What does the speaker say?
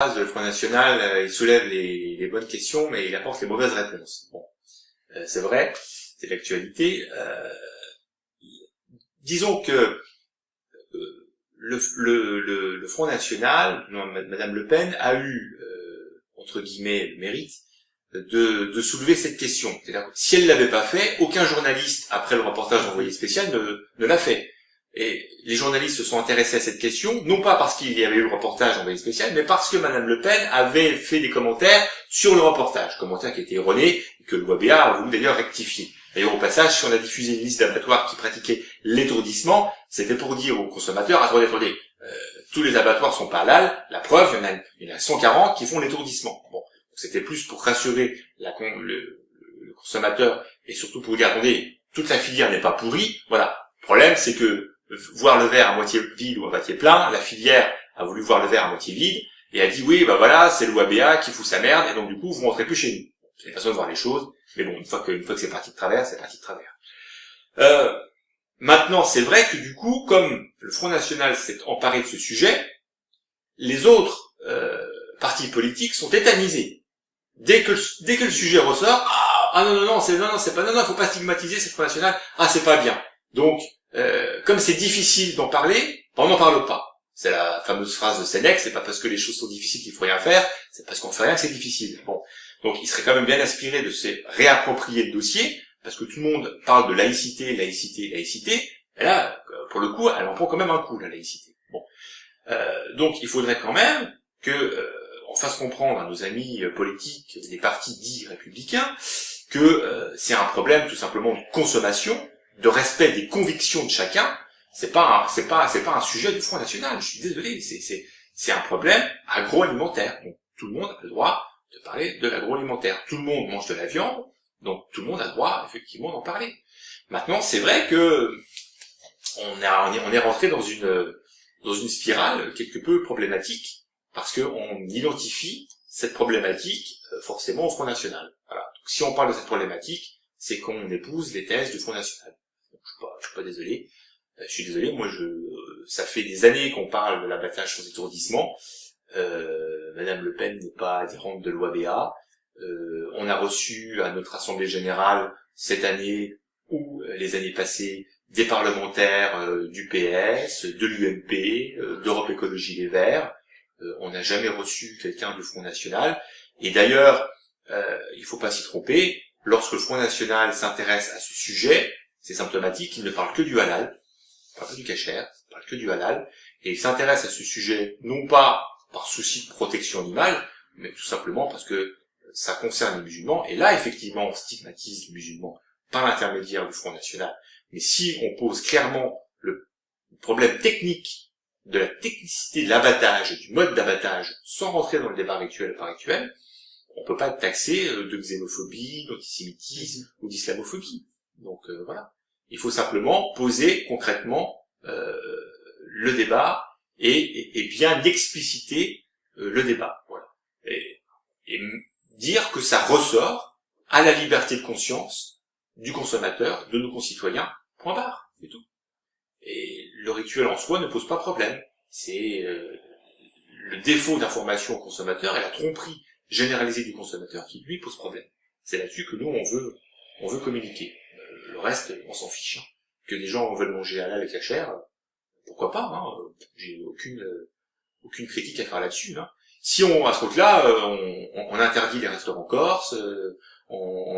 Le Front National, il soulève les bonnes questions, mais il apporte les mauvaises réponses. Bon, c'est vrai, c'est l'actualité. Disons que le Front National, Madame Le Pen, a eu, entre guillemets, le mérite de soulever cette question. C'est-à-dire que si elle l'avait pas fait, aucun journaliste, après le reportage d'Envoyé spécial, ne l'a fait. Et les journalistes se sont intéressés à cette question, non pas parce qu'il y avait eu le reportage Envoyé spécial, mais parce que Madame Le Pen avait fait des commentaires sur le reportage, commentaires qui étaient erronés, et que le WABA a voulu d'ailleurs rectifier. D'ailleurs, au passage, si on a diffusé une liste d'abattoirs qui pratiquaient l'étourdissement, c'était pour dire aux consommateurs, attendez, tous les abattoirs sont pas halal, la preuve, il y en a 140 qui font l'étourdissement. Bon, c'était plus pour rassurer le consommateur, et surtout pour dire, attendez, toute la filière n'est pas pourrie, voilà. Le problème, c'est que voir le verre à moitié vide ou à moitié plein, la filière a voulu voir le verre à moitié vide, et a dit, oui, bah voilà, c'est le WABA qui fout sa merde, et donc du coup, vous rentrez plus chez nous. C'est une façon de voir les choses, mais bon, une fois que c'est parti de travers, c'est parti de travers. Maintenant, c'est vrai que du coup, comme le Front National s'est emparé de ce sujet, les autres partis politiques sont tétanisés. Dès que le sujet ressort, non, faut pas stigmatiser, c'est le Front National, c'est pas bien. Donc, comme c'est difficile d'en parler, on n'en parle pas. C'est la fameuse phrase de Sénèque, c'est pas parce que les choses sont difficiles qu'il faut rien faire, c'est parce qu'on fait rien que c'est difficile. Bon. Donc, il serait quand même bien inspiré de se réapproprier le dossier, parce que tout le monde parle de laïcité, et là, pour le coup, elle en prend quand même un coup, la laïcité. Bon. Donc, il faudrait quand même que on fasse comprendre à nos amis politiques des partis dits républicains que c'est un problème tout simplement de consommation, de respect des convictions de chacun. C'est pas un sujet du Front National. Je suis désolé, c'est un problème agroalimentaire. Donc, tout le monde a le droit de parler de l'agroalimentaire. Tout le monde mange de la viande, donc tout le monde a le droit effectivement d'en parler. Maintenant, c'est vrai que on est rentré dans une spirale quelque peu problématique, parce que on identifie cette problématique forcément au Front National. Voilà. Donc, si on parle de cette problématique, c'est qu'on épouse les thèses du Front National. Donc, je suis pas désolé. Je suis désolé, moi ça fait des années qu'on parle de l'abattage sans étourdissement. Madame Le Pen n'est pas adhérente de l'OABA. On a reçu à notre assemblée générale cette année ou les années passées des parlementaires du PS, de l'UMP, d'Europe Écologie Les Verts. On n'a jamais reçu quelqu'un du Front National. Et d'ailleurs, il faut pas s'y tromper, lorsque le Front National s'intéresse à ce sujet, c'est symptomatique, il ne parle que du halal, il parle pas du kasher, il parle que du halal, et il s'intéresse à ce sujet non pas par souci de protection animale, mais tout simplement parce que ça concerne les musulmans, et là, effectivement, on stigmatise les musulmans par l'intermédiaire du Front National. Mais si on pose clairement le problème technique de la technicité de l'abattage, du mode d'abattage, sans rentrer dans le débat rituel par rituel, on peut pas être taxé de xénophobie, d'antisémitisme ou d'islamophobie. Donc voilà. Il faut simplement poser concrètement le débat et bien expliciter le débat. Voilà. Et dire que ça ressort à la liberté de conscience du consommateur, de nos concitoyens, point barre, c'est tout. Et le rituel en soi ne pose pas problème. C'est le défaut d'information au consommateur et la tromperie généralisée du consommateur qui lui pose problème. C'est là-dessus que nous on veut communiquer. Le reste, on s'en fiche. Que des gens veulent manger halal et kasher, pourquoi pas, j'ai aucune critique à faire là-dessus. Si à ce truc-là, on interdit les restaurants corses, on